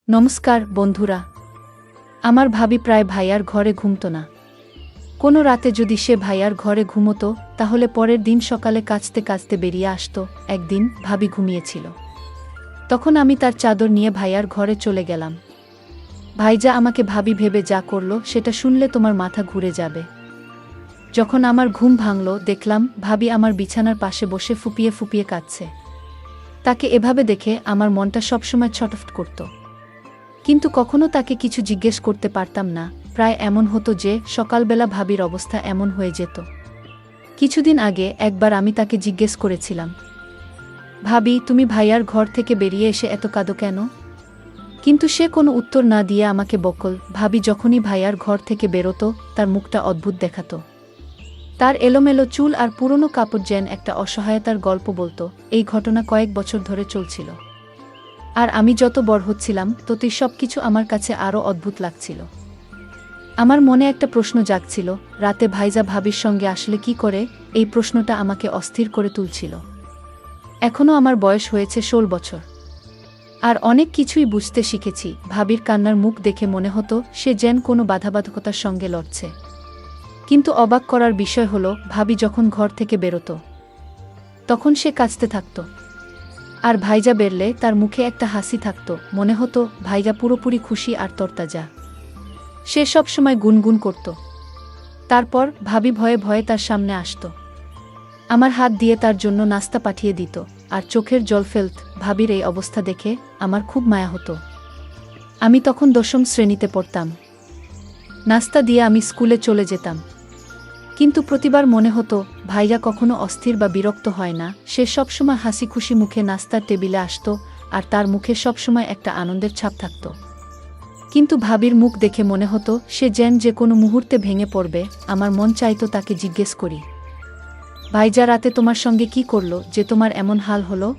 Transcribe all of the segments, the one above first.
নমস্কার বন্ধুরা। আমার ভাবি প্রায় ভাইয়ার ঘরে ঘুমতো না। কোনো রাতে যদি সে ভাইয়ার ঘরে ঘুমতো তাহলে পরের দিন সকালে কাঁচতে কাঁচতে বেরিয়ে আসতো। একদিন ভাবি ঘুমিয়েছিল, তখন আমি তার চাদর নিয়ে ভাইয়ার ঘরে চলে গেলাম। ভাইজা আমাকে ভাবি ভেবে যা করলো সেটা শুনলে তোমার মাথা ঘুরে যাবে। যখন আমার ঘুম ভাঙল দেখলাম ভাবি আমার বিছানার পাশে বসে ফুপিয়ে ফুপিয়ে কাঁদছে। তাকে এভাবে দেখে আমার মনটা সবসময় ছটফট করত, কিন্তু কখনো তাকে কিছু জিজ্ঞেস করতে পারতাম না। প্রায় এমন হতো যে সকালবেলা ভাবির অবস্থা এমন হয়ে যেত। কিছুদিন আগে একবার আমি তাকে জিজ্ঞেস করেছিলাম, ভাবি তুমি ভাইয়ার ঘর থেকে বেরিয়ে এসে এত কাঁদো কেন? কিন্তু সে কোনো উত্তর না দিয়ে আমাকে বকল। ভাবি যখনই ভাইয়ার ঘর থেকে বেরোতো তার মুখটা অদ্ভুত দেখাতো। তার এলোমেলো চুল আর পুরনো কাপড় যেন একটা অসহায়তার গল্প বলতো। এই ঘটনা কয়েক বছর ধরে চলছিল, আর আমি যত বড় হচ্ছিলাম ততই সবকিছু আমার কাছে আরও অদ্ভুত লাগছিল। আমার মনে একটা প্রশ্ন জাগছিল, রাতে ভাইজা ভাবির সঙ্গে আসলে কি করে? এই প্রশ্নটা আমাকে অস্থির করে তুলছিল। এখনও আমার বয়স হয়েছে 16 বছর, আর অনেক কিছুই বুঝতে শিখেছি। ভাবির কান্নার মুখ দেখে মনে হতো সে যেন কোনো বাধাবাধকতার সঙ্গে লড়ছে। কিন্তু অবাক করার বিষয় হলো, ভাবি যখন ঘর থেকে বেরোতো তখন সে কাঁদতে থাকত, আর ভাইজা বেরলে তার মুখে একটা হাসি থাকত। মনে হতো ভাইজা পুরোপুরি খুশি আর তরতাজা। সে সবসময় গুনগুন করত। তারপর ভাবি ভয়ে ভয়ে তার সামনে আসত, আমার হাত দিয়ে তার জন্য নাস্তা পাঠিয়ে দিত, আর চোখের জল ফেলত। ভাবির এই অবস্থা দেখে আমার খুব মায়া হতো। আমি তখন 10ম শ্রেণীতে পড়তাম। নাস্তা দিয়ে আমি স্কুলে চলে যেতাম, কিন্তু প্রতিবার মনে হতো ভাইজা কখনো অস্থির বা বিরক্ত হয় না। সে সবসময় হাসি খুশি মুখে নাস্তার টেবিলে আসত, আর তার মুখে সবসময় একটা আনন্দের ছাপ থাকত। কিন্তু ভাবির মুখ দেখে মনে হতো সে যেন যে কোনো মুহূর্তে ভেঙে পড়বে। আমার মন চাইতো তাকে জিজ্ঞেস করি, ভাইজা রাতে তোমার সঙ্গে কি করলো যে তোমার এমন হাল হলো?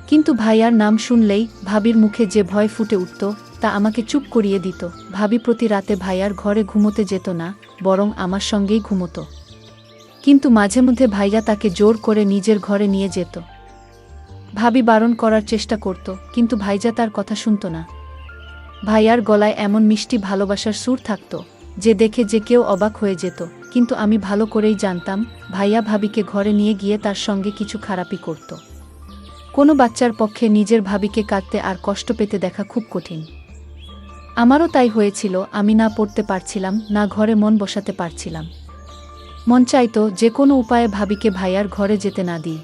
কিন্তু ভাইয়ার নাম শুনলেই ভাবির মুখে যে ভয় ফুটে উঠত তা আমাকে চুপ করিয়ে দিত। ভাবি প্রতি রাতে ভাইয়ার ঘরে ঘুমোতে যেত না, বরং আমার সঙ্গেই ঘুমোতো। কিন্তু মাঝে মধ্যে ভাইয়া তাকে জোর করে নিজের ঘরে নিয়ে যেত। ভাবি বারণ করার চেষ্টা করত, কিন্তু ভাইজা তার কথা শুনত না। ভাইয়ার গলায় এমন মিষ্টি ভালোবাসার সুর থাকত যে দেখে যে কেউ অবাক হয়ে যেত। কিন্তু আমি ভালো করেই জানতাম ভাইয়া ভাবিকে ঘরে নিয়ে গিয়ে তার সঙ্গে কিছু খারাপই করত। কোনো বাচ্চার পক্ষে নিজের ভাবিকে কাঁদতে আর কষ্ট পেতে দেখা খুব কঠিন। আমারও তাই হয়েছিল। আমি না পড়তে পারছিলাম, না ঘরে মন বসাতে পারছিলাম। মন চাইতো যে কোনো উপায়ে ভাবিকে ভাইয়ার ঘরে যেতে না দিই,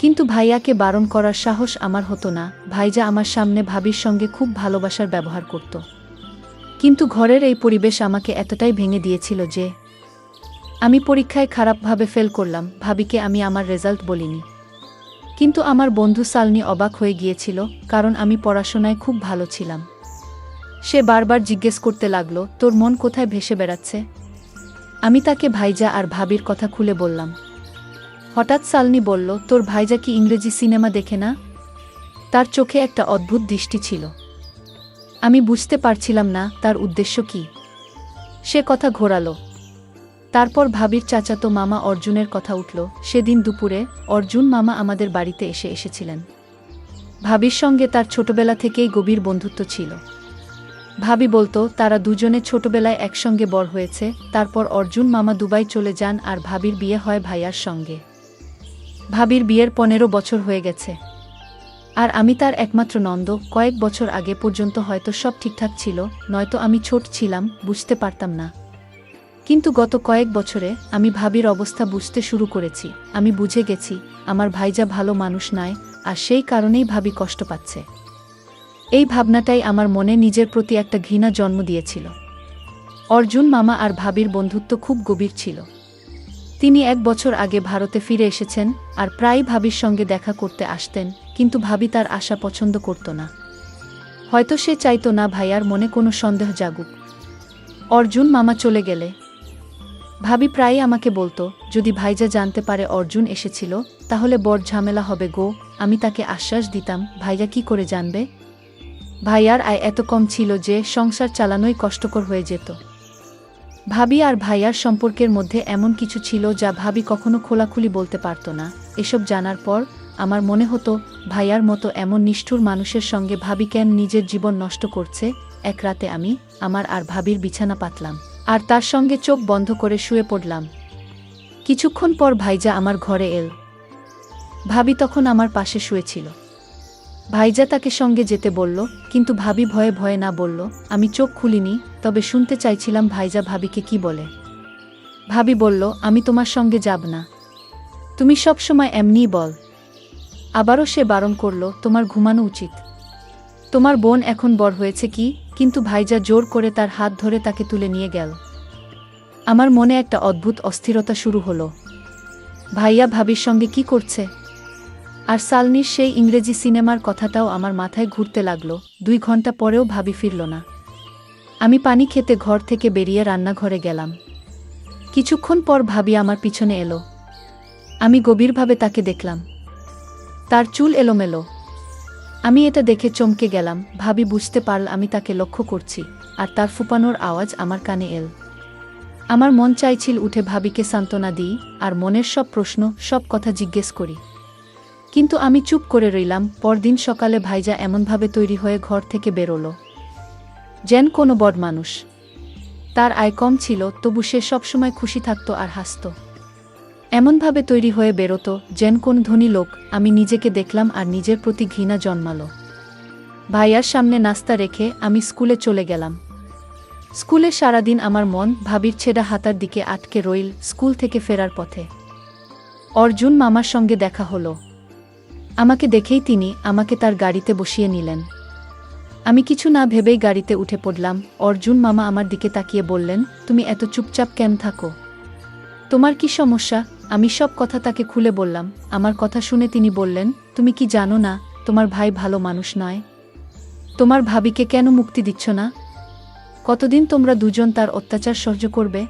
কিন্তু ভাইয়াকে বারণ করার সাহস আমার হতো না। ভাইজা আমার সামনে ভাবির সঙ্গে খুব ভালোবাসার ব্যবহার করত, কিন্তু ঘরের এই পরিবেশ আমাকে এতটাই ভেঙে দিয়েছিল যে আমি পরীক্ষায় খারাপভাবে ফেল করলাম। ভাবিকে আমি আমার রেজাল্ট বলিনি, কিন্তু আমার বন্ধু সালনি অবাক হয়ে গিয়েছিল, কারণ আমি পড়াশোনায় খুব ভালো ছিলাম। সে বারবার জিজ্ঞেস করতে লাগলো, তোর মন কোথায় ভেসে বেড়াচ্ছে? আমি তাকে ভাইজা আর ভাবির কথা খুলে বললাম। হঠাৎ সালনি বলল, তোর ভাইজা কি ইংরেজি সিনেমা দেখে না? তার চোখে একটা অদ্ভুত দৃষ্টি ছিল। আমি বুঝতে পারছিলাম না তার উদ্দেশ্য কি। সে কথা ঘোরালো। তারপর ভাবির চাচাতো মামা অর্জুনের কথা উঠল। সেদিন দুপুরে অর্জুন মামা আমাদের বাড়িতে এসেছিলেন। ভাবির সঙ্গে তার ছোটবেলা থেকেই গভীর বন্ধুত্ব ছিল। ভাবি বলতো তারা দুজনে ছোটবেলায় একসঙ্গে বড় হয়েছে। তারপর অর্জুন মামা দুবাই চলে যান আর ভাবির বিয়ে হয় ভাইয়ার সঙ্গে। ভাবির বিয়ের 15 বছর হয়ে গেছে, আর আমি তার একমাত্র নন্দ। কয়েক বছর আগে পর্যন্ত হয়তো সব ঠিকঠাক ছিল, নয়তো আমি ছোট ছিলাম, বুঝতে পারতাম না। কিন্তু গত কয়েক বছরে আমি ভাবির অবস্থা বুঝতে শুরু করেছি। আমি বুঝে গেছি আমার ভাইজা ভালো মানুষ নয়, আর সেই কারণেই ভাবি কষ্ট পাচ্ছে। এই ভাবনাটাই আমার মনে নিজের প্রতি একটা ঘৃণা জন্ম দিয়েছিল। অর্জুন মামা আর ভাবির বন্ধুত্ব খুব গভীর ছিল। তিনি 1 বছর আগে ভারতে ফিরে এসেছেন, আর প্রায়ই ভাবির সঙ্গে দেখা করতে আসতেন, কিন্তু ভাবি তার আসা পছন্দ করত না। হয়তো সে চাইতো না ভাইয়ার মনে কোনো সন্দেহ জাগুক। অর্জুন মামা চলে গেলে ভাবি প্রায়ই আমাকে বলতো, যদি ভাইজা জানতে পারে অর্জুন এসেছিল তাহলে বড় ঝামেলা হবে গো। আমি তাকে আশ্বাস দিতাম, ভাইজা কি করে জানবে? ভাইয়ার আয় এত কম ছিল যে সংসার চালানোই কষ্টকর হয়ে যেত। ভাবি আর ভাইয়ার সম্পর্কের মধ্যে এমন কিছু ছিল যা ভাবি কখনো খোলাখুলি বলতে পারত না। এসব জানার পর আমার মনে হতো ভাইয়ার মতো এমন নিষ্ঠুর মানুষের সঙ্গে ভাবি কেন নিজের জীবন নষ্ট করছে। এক রাতে আমি আমার আর ভাবির বিছানা পাতলাম আর তার সঙ্গে চোখ বন্ধ করে শুয়ে পড়লাম। কিছুক্ষণ পর ভাইজা আমার ঘরে এল। ভাবি তখন আমার পাশে শুয়েছিল। ভাইজা তাকে সঙ্গে যেতে বলল, কিন্তু ভাবি ভয়ে ভয়ে না বলল। আমি চোখ খুলিনি, তবে শুনতে চাইছিলাম ভাইজা ভাবিকে কি বলে। ভাবি বলল, আমি তোমার সঙ্গে যাব না, তুমি সব সময় এমনিই বল। আবারও সে বারণ করল, তোমার ঘুমানো উচিত, তোমার বোন এখন বড় হয়েছে কি। কিন্তু ভাইজা জোর করে তার হাত ধরে তাকে তুলে নিয়ে গেল। আমার মনে একটা অদ্ভুত অস্থিরতা শুরু হলো। ভাইয়া ভাবির সঙ্গে কি করছে? আর সালনির সেই ইংরেজি সিনেমার কথাটাও আমার মাথায় ঘুরতে লাগলো। 2 ঘন্টা পরেও ভাবি ফিরল না। আমি পানি খেতে ঘর থেকে বেরিয়ে রান্নাঘরে গেলাম। কিছুক্ষণ পর ভাবি আমার পিছনে এলো। আমি গভীরভাবে তাকে দেখলাম। তার চুল এলোমেলো। আমি এটা দেখে চমকে গেলাম। ভাবি বুঝতে পারল আমি তাকে লক্ষ্য করছি, আর তার ফুপানোর আওয়াজ আমার কানে এল। আমার মন চাইছিল উঠে ভাবিকে সান্ত্বনা দিই আর মনের সব প্রশ্ন, সব কথা জিজ্ঞেস করি। কিন্তু আমি চুপ করে রইলাম। পরদিন সকালে ভাইজা এমনভাবে তৈরি হয়ে ঘর থেকে বেরোলো যেন কোনো বড় মানুষ। তার আয় কম ছিল, তবু সে সবসময় খুশি থাকত আর হাসত। এমনভাবে তৈরি হয়ে বেরোতো যেন কোন ধনী লোক। আমি নিজেকে দেখলাম আর নিজের প্রতি ঘৃণা জন্মালো। ভাইয়ার সামনে নাস্তা রেখে আমি স্কুলে চলে গেলাম। স্কুলে সারাদিন আমার মন ভাবির ছেঁড়া হাতার দিকে আটকে রইল। স্কুল থেকে ফেরার পথে অর্জুন মামার সঙ্গে দেখা হলো। আমাকে দেখেই তিনি আমাকে তার গাড়িতে বসিয়ে নিলেন। আমি কিছু না ভেবেই গাড়িতে উঠে পড়লাম। অর্জুন মামা আমার দিকে তাকিয়ে বললেন, তুমি এত চুপচাপ কেন থাকো? তোমার কি সমস্যা? আমি সব কথা তাকে খুলে বললাম। আমার কথা শুনে তিনি বললেন, তুমি কি জানো না তোমার ভাই ভালো মানুষ নয়? তোমার ভাবিকে কেন মুক্তি দিচ্ছ না? কতদিন তোমরা দুজন তার অত্যাচার সহ্য করবে?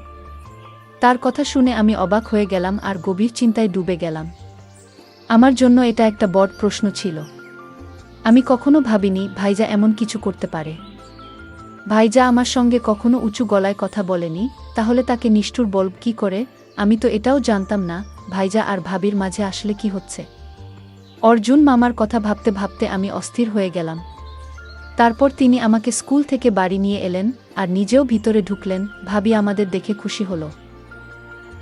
তার কথা শুনে আমি অবাক হয়ে গেলাম আর গভীর চিন্তায় ডুবে গেলাম। আমার জন্য এটা একটা বড় প্রশ্ন ছিল। আমি কখনো ভাবিনি ভাইজা এমন কিছু করতে পারে। ভাইজা আমার সঙ্গে কখনো উঁচু গলায় কথা বলেনি, তাহলে তাকে নিষ্ঠুর বলব কি করে? আমি তো এটাও জানতাম না ভাইজা আর ভাবির মাঝে আসলে কি হচ্ছে। অর্জুন মামার কথা ভাবতে ভাবতে আমি অস্থির হয়ে গেলাম। তারপর তিনি আমাকে স্কুল থেকে বাড়ি নিয়ে এলেন আর নিজেও ভিতরে ঢুকলেন। ভাবি আমাদের দেখে খুশি হলো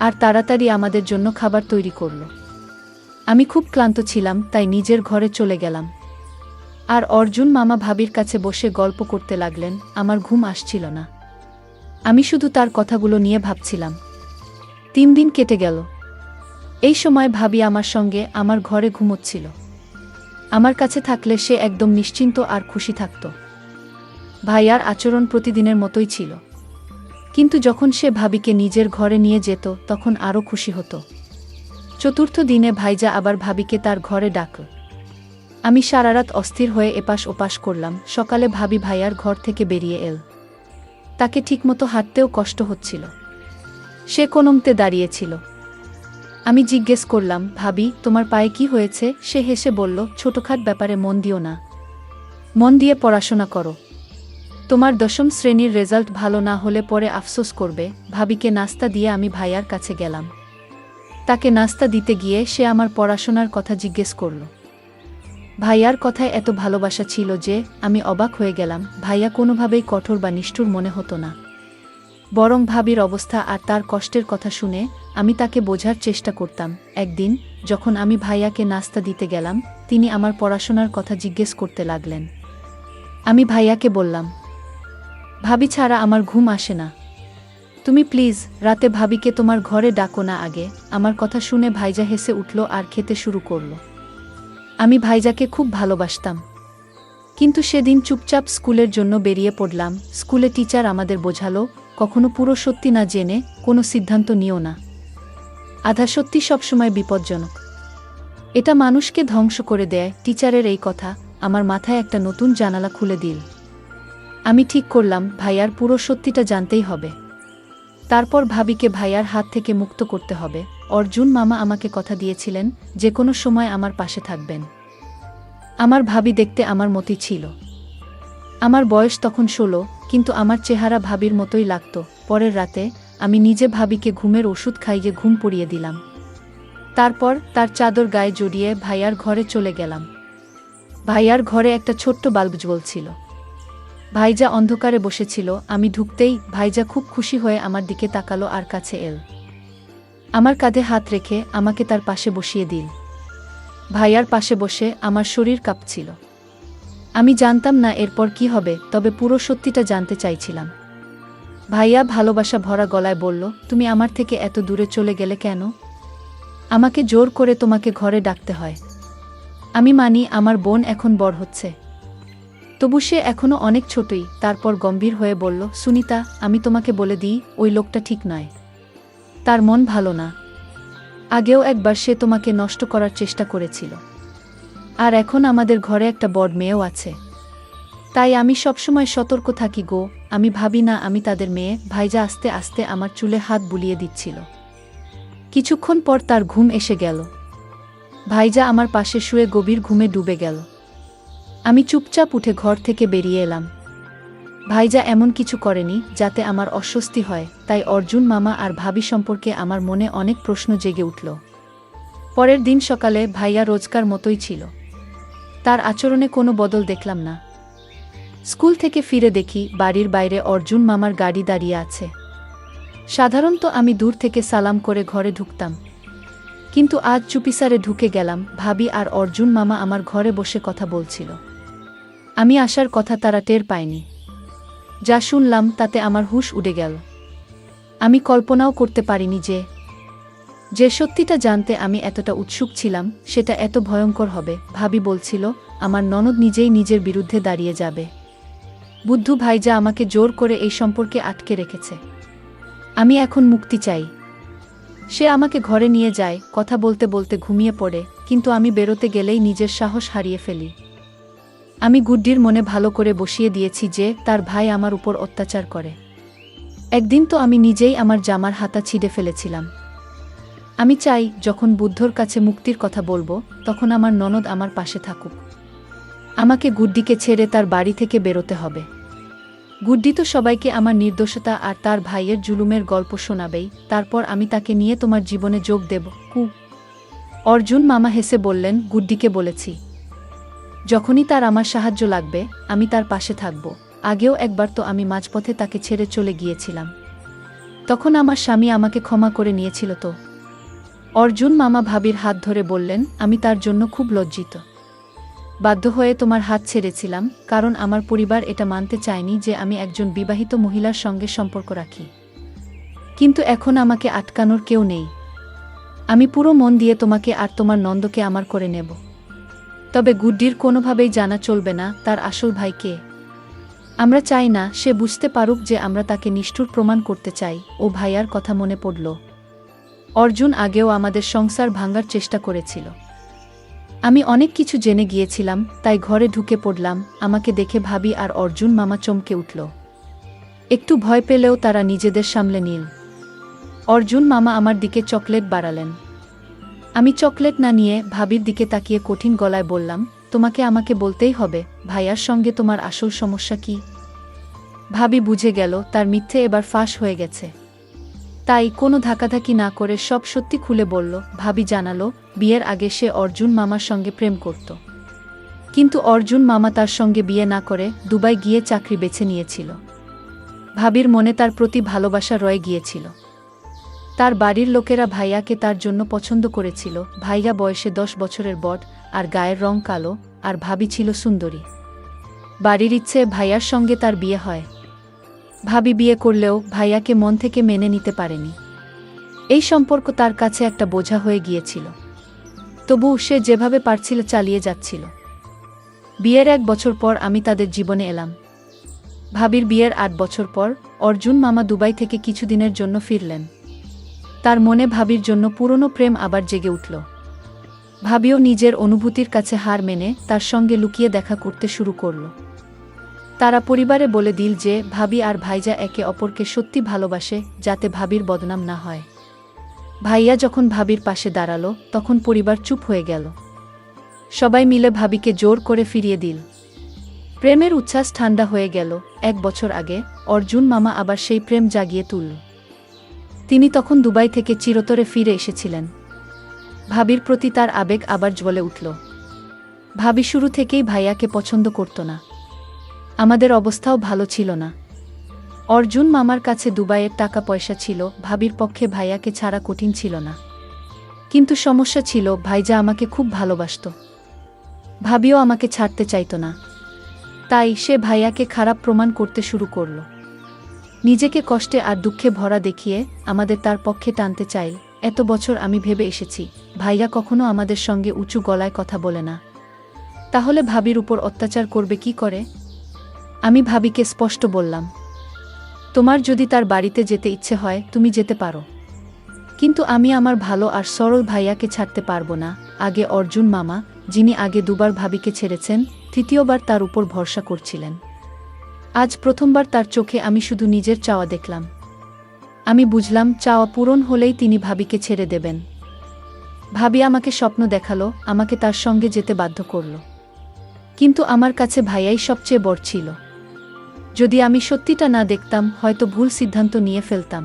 আর তাড়াতাড়ি আমাদের জন্য খাবার তৈরি করল। আমি খুব ক্লান্ত ছিলাম, তাই নিজের ঘরে চলে গেলাম। আর অর্জুন মামা ভাবির কাছে বসে গল্প করতে লাগলেন। আমার ঘুম আসছিল না। আমি শুধু তার কথাগুলো নিয়ে ভাবছিলাম। 3 দিন কেটে গেল। এই সময় ভাবি আমার সঙ্গে আমার ঘরে ঘুমোচ্ছিল। আমার কাছে থাকলে সে একদম নিশ্চিন্ত আর খুশি থাকত। ভাইয়ার আচরণ প্রতিদিনের মতোই ছিল, কিন্তু যখন সে ভাবিকে নিজের ঘরে নিয়ে যেত তখন আরও খুশি হতো। 4র্থ দিনে ভাইজা আবার ভাবিকে তার ঘরে ডাকল। আমি সারারাত অস্থির হয়ে এপাশ ওপাশ করলাম। সকালে ভাবি ভাইয়ার ঘর থেকে বেরিয়ে এল। তাকে ঠিকমতো হাঁটতেও কষ্ট হচ্ছিল। সে কোনমতে দাঁড়িয়েছিল। আমি জিজ্ঞেস করলাম, ভাবি তোমার পায়ে কি হয়েছে? সে হেসে বলল, ছোটখাট ব্যাপারে মন দিও না, মন দিয়ে পড়াশোনা করো। তোমার 10ম শ্রেণীর রেজাল্ট ভালো না হলে পরে আফসোস করবে। ভাবিকে নাস্তা দিয়ে আমি ভাইয়ার কাছে গেলাম। তাকে নাস্তা দিতে গিয়ে সে আমার পড়াশোনার কথা জিজ্ঞেস করল। ভাইয়ার কথায় এত ভালোবাসা ছিল যে আমি অবাক হয়ে গেলাম। ভাইয়া কোনোভাবেই কঠোর বা নিষ্ঠুর মনে হতো না, বরং ভাবির অবস্থা আর তার কষ্টের কথা শুনে আমি তাকে বোঝার চেষ্টা করতাম। একদিন যখন আমি ভাইয়াকে নাস্তা দিতে গেলাম, তিনি আমার পড়াশোনার কথা জিজ্ঞেস করতে লাগলেন। আমি ভাইয়াকে বললাম, ভাবি ছাড়া আমার ঘুম আসে না, তুমি প্লিজ রাতে ভাবিকে তোমার ঘরে ডাকো না আগে। আমার কথা শুনে ভাইজা হেসে উঠল আর খেতে শুরু করল। আমি ভাইজাকে খুব ভালোবাসতাম, কিন্তু সেদিন চুপচাপ স্কুলের জন্য বেরিয়ে পড়লাম। স্কুলে টিচার আমাদের বোঝালো, কখনো পুরো সত্যি না জেনে কোনো সিদ্ধান্ত নিও না। আধা সত্যি সবসময় বিপজ্জনক, এটা মানুষকে ধ্বংস করে দেয়। টিচারের এই কথা আমার মাথায় একটা নতুন জানালা খুলে দিল। আমি ঠিক করলাম ভাইয়ার পুরো সত্যিটা জানতেই হবে। তারপর ভাবিকে ভাইয়ার হাত থেকে মুক্ত করতে হবে। অর্জুন মামা আমাকে কথা দিয়েছিলেন যে কোনো সময় আমার পাশে থাকবেন। আমার ভাবি দেখতে আমার মতই ছিল। আমার বয়স তখন 16, কিন্তু আমার চেহারা ভাবির মতোই লাগত। পরের রাতে আমি নিজে ভাবিকে ঘুমের ওষুধ খাইয়ে ঘুম পড়িয়ে দিলাম। তারপর তার চাদর গায়ে জড়িয়ে ভাইয়ার ঘরে চলে গেলাম। ভাইয়ার ঘরে একটা ছোট্ট বাল্ব জ্বলছিল। ভাইজা অন্ধকারে বসেছিল। আমি ঢুকতেই ভাইজা খুব খুশি হয়ে আমার দিকে তাকালো আর কাছে এল। আমার কাঁধে হাত রেখে আমাকে তার পাশে বসিয়ে দিল। ভাইয়ার পাশে বসে আমার শরীর কাঁপছিল। আমি জানতাম না এরপর কি হবে, তবে পুরো সত্যিটা জানতে চাইছিলাম। ভাইয়া ভালোবাসা ভরা গলায় বলল, তুমি আমার থেকে এত দূরে চলে গেলে কেন? আমাকে জোর করে তোমাকে ঘরে ডাকতে হয়। আমি মানি আমার বোন এখন বড় হচ্ছে, তবু সে এখনো অনেক ছোটই। তারপর গম্ভীর হয়ে বলল, সুনিতা, আমি তোমাকে বলে দিই, ওই লোকটা ঠিক নয়। তার মন ভালো না। আগেও একবার সে তোমাকে নষ্ট করার চেষ্টা করেছিল। আর এখন আমাদের ঘরে একটা বড় মেয়েও আছে। তাই আমি সবসময় সতর্ক থাকি গো। আমি ভাবি না আমি তাদের মেয়ে। ভাইজা আস্তে আস্তে আমার চুলে হাত বুলিয়ে দিচ্ছিল। কিছুক্ষণ পর তার ঘুম এসে গেল। ভাইজা আমার পাশে শুয়ে গভীর ঘুমে ডুবে গেল। আমি চুপচাপ উঠে ঘর থেকে বেরিয়ে এলাম। ভাইজা এমন কিছু করেনি যাতে আমার অস্বস্তি হয়, তাই অর্জুন মামা আর ভাবি সম্পর্কে আমার মনে অনেক প্রশ্ন জেগে উঠল। পরের দিন সকালে ভাইয়া রোজকার মতোই ছিল। তার আচরণে কোনো বদল দেখলাম না। স্কুল থেকে ফিরে দেখি বাড়ির বাইরে অর্জুন মামার গাড়ি দাঁড়িয়ে আছে। সাধারণত আমি দূর থেকে সালাম করে ঘরে ঢুকতাম, কিন্তু আজ চুপিসারে ঢুকে গেলাম। ভাবি আর অর্জুন মামা আমার ঘরে বসে কথা বলছিল। আমি আসার কথা তারা টের পায়নি। যা শুনলাম তাতে আমার হুঁশ উড়ে গেল। আমি কল্পনাও করতে পারিনি যে সত্যিটা জানতে আমি এতটা উৎসুক ছিলাম সেটা এত ভয়ঙ্কর হবে। ভাবি বলছিল আমার ননদ নিজেই নিজের বিরুদ্ধে দাঁড়িয়ে যাবে। বুদ্ধু ভাইজা আমাকে জোর করে এই সম্পর্কে আটকে রেখেছে। আমি এখন মুক্তি চাই। সে আমাকে ঘরে নিয়ে যায়, কথা বলতে বলতে ঘুমিয়ে পড়ে, কিন্তু আমি বেরোতে গেলেই নিজের সাহস হারিয়ে ফেলি। আমি গুড্ডির মনে ভালো করে বসিয়ে দিয়েছি যে তার ভাই আমার উপর অত্যাচার করে। একদিন তো আমি নিজেই আমার জামার হাতা ছিঁড়ে ফেলেছিলাম। আমি চাই যখন বুদ্ধর কাছে মুক্তির কথা বলবো তখন আমার ননদ আমার পাশে থাকুক। আমাকে গুড্ডিকে ছেড়ে তার বাড়ি থেকে বেরোতে হবে। গুড্ডি তো সবাইকে আমার নির্দোষতা আর তার ভাইয়ের জুলুমের গল্প শোনাবেই, তারপর আমি তাকে নিয়ে তোমার জীবনে যোগ দেব। অর্জুন মামা হেসে বললেন, গুড্ডিকে বলেছি যখনই তার আমার সাহায্য লাগবে আমি তার পাশে থাকব। আগেও একবার তো আমি মাঝপথে তাকে ছেড়ে চলে গিয়েছিলাম, তখন আমার স্বামী আমাকে ক্ষমা করে নিয়েছিল তো। অর্জুন মামা ভাবির হাত ধরে বললেন, আমি তার জন্য খুব লজ্জিত। বাধ্য হয়ে তোমার হাত ছেড়েছিলাম, কারণ আমার পরিবার এটা মানতে চায়নি যে আমি একজন বিবাহিত মহিলার সঙ্গে সম্পর্ক রাখি। কিন্তু এখন আমাকে আটকানোর কেউ নেই। আমি পুরো মন দিয়ে তোমাকে আর তোমার নন্দকে আমার করে নেব। তবে গুড্ডির কোনোভাবেই জানা চলবে না তার আসল ভাই কে। আমরা চাই না সে বুঝতে পারুক যে আমরা তাকে নিষ্ঠুর প্রমাণ করতে চাই। ও ভাইয়ার কথা মনে পড়ল। অর্জুন আগেও আমাদের সংসার ভাঙার চেষ্টা করেছিল। আমি অনেক কিছু জেনে গিয়েছিলাম, তাই ঘরে ঢুকে পড়লাম। আমাকে দেখে ভাবি আর অর্জুন মামা চমকে উঠল। একটু ভয় পেলেও তারা নিজেদের সামলে নিল। অর্জুন মামা আমার দিকে চকলেট বাড়ালেন। আমি চকলেট না নিয়ে ভাবির দিকে তাকিয়ে কঠিন গলায় বললাম, তোমাকে আমাকে বলতেই হবে, ভাইয়ার সঙ্গে তোমার আসল সমস্যা কি? ভাবি বুঝে গেল তার মিথ্যে এবার ফাঁস হয়ে গেছে, তাই কোনো ধাক্কাধাক্কি না করে সব সত্যি খুলে বলল। ভাবি জানালো, বিয়ের আগে সে অর্জুন মামার সঙ্গে প্রেম করত, কিন্তু অর্জুন মামা তার সঙ্গে বিয়ে না করে দুবাই গিয়ে চাকরি বেছে নিয়েছিল। ভাবির মনে তার প্রতি ভালোবাসা রয়ে গিয়েছিল। তার বাড়ির লোকেরা ভাইয়াকে তার জন্য পছন্দ করেছিল। ভাইয়া বয়সে 10 বছরের বড়, আর গায়ের রং কালো, আর ভাবি ছিল সুন্দরী। বাড়ির ইচ্ছে ভাইয়ার সঙ্গে তার বিয়ে হয়। ভাবি বিয়ে করলেও ভাইয়াকে মন থেকে মেনে নিতে পারেনি। এই সম্পর্ক তার কাছে একটা বোঝা হয়ে গিয়েছিল। তবু সে যেভাবে পারছিল চালিয়ে যাচ্ছিল। বিয়ের 1 বছর পর আমি তাদের জীবনে এলাম। ভাবির বিয়ের 8 বছর পর অর্জুন মামা দুবাই থেকে কিছুদিনের জন্য ফিরলেন। তার মনে ভাবির জন্য পুরনো প্রেম আবার জেগে উঠল। ভাবিও নিজের অনুভূতির কাছে হার মেনে তার সঙ্গে লুকিয়ে দেখা করতে শুরু করল। তারা পরিবারে বলে দিল যে ভাবি আর ভাইজা একে অপরকে সত্যি ভালোবাসে, যাতে ভাবির বদনাম না হয়। ভাইয়া যখন ভাবির পাশে দাঁড়ালো তখন পরিবার চুপ হয়ে গেল। সবাই মিলে ভাবিকে জোর করে ফিরিয়ে দিল। প্রেমের উচ্ছ্বাস ঠান্ডা হয়ে গেল। 1 বছর আগে অর্জুন মামা আবার সেই প্রেম জাগিয়ে তুলল। তিনি তখন দুবাই থেকে চিরতরে ফিরে এসেছিলেন। ভাবির প্রতি তার আবেগ আবার জ্বলে উঠল। ভাবি শুরু থেকেই ভাইয়াকে পছন্দ করত না। আমাদের অবস্থাও ভালো ছিল না। অর্জুন মামার কাছে দুবাইয়ের টাকা পয়সা ছিল, ভাবির পক্ষে ভাইয়াকে ছাড়া কঠিন ছিল না। কিন্তু সমস্যা ছিল, ভাইজা আমাকে খুব ভালোবাসত। ভাবিও আমাকে ছাড়তে চাইত না। তাই সে ভাইয়াকে খারাপ প্রমাণ করতে শুরু করল। নিজেকে কষ্টে আর দুঃখে ভরা দেখিয়ে আমাদের তার পক্ষে টানতে চাইল। এত বছর আমি ভেবে এসেছি, ভাইয়া কখনো আমাদের সঙ্গে উঁচু গলায় কথা বলে না। তাহলে ভাবির উপর অত্যাচার করবে কি করে? আমি ভাবিকে স্পষ্ট বললাম, তোমার যদি তার বাড়িতে যেতে ইচ্ছে হয় তুমি যেতে পারো, কিন্তু আমি আমার ভালো আর সরল ভাইয়াকে ছাড়তে পারবো না। আগে অর্জুন মামা, যিনি আগে দুবার ভাবিকে ছেড়েছেন, তৃতীয়বার তার উপর ভরসা করছিলেন, আজ প্রথমবার তার চোখে আমি শুধু নিজের চাওয়া দেখলাম। আমি বুঝলাম চাওয়া পূরণ হলেই তিনি ভাবিকে ছেড়ে দেবেন। ভাবি আমাকে স্বপ্ন দেখালো, আমাকে তার সঙ্গে যেতে বাধ্য করল। কিন্তু আমার কাছে ভাইয়াই সবচেয়ে বড় ছিল। যদি আমি সত্যিটা না দেখতাম হয়তো ভুল সিদ্ধান্ত নিয়ে ফেলতাম।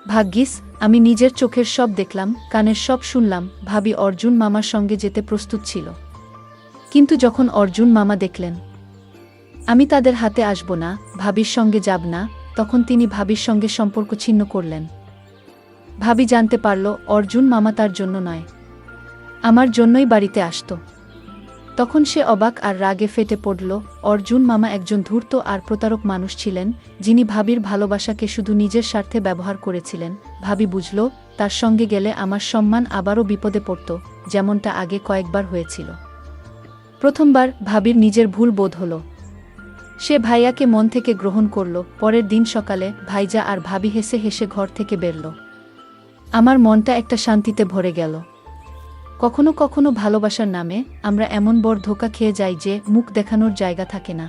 ভাগ্যিস আমি নিজের চোখের সব দেখলাম, কানের সব শুনলাম। ভাবি অর্জুন মামার সঙ্গে যেতে প্রস্তুত ছিল, কিন্তু যখন অর্জুন মামা দেখলেন আমি তাদের হাতে আসব না, ভাবির সঙ্গে যাব না, তখন তিনি ভাবির সঙ্গে সম্পর্ক ছিন্ন করলেন। ভাবি জানতে পারল অর্জুন মামা তার জন্য নয়, আমার জন্যই বাড়িতে আসত। তখন সে অবাক আর রাগে ফেটে পড়ল। অর্জুন মামা একজন ধূর্ত আর প্রতারক মানুষ ছিলেন, যিনি ভাবির ভালোবাসাকে শুধু নিজের স্বার্থে ব্যবহার করেছিলেন। ভাবি বুঝল তার সঙ্গে গেলে আমার সম্মান আবারও বিপদে পড়ত, যেমনটা আগে কয়েকবার হয়েছিল। প্রথমবার ভাবির নিজের ভুল বোধ হল। সে ভাইয়াকে মন থেকে গ্রহণ করল। পরের দিন সকালে ভাইজা আর ভাবি হেসে হেসে ঘর থেকে বেরল। আমার মনটা একটা শান্তিতে ভরে গেল। কখনো কখনো ভালোবাসার নামে আমরা এমন বড় ধোঁকা খেয়ে যাই যে মুখ দেখানোর জায়গা থাকে না।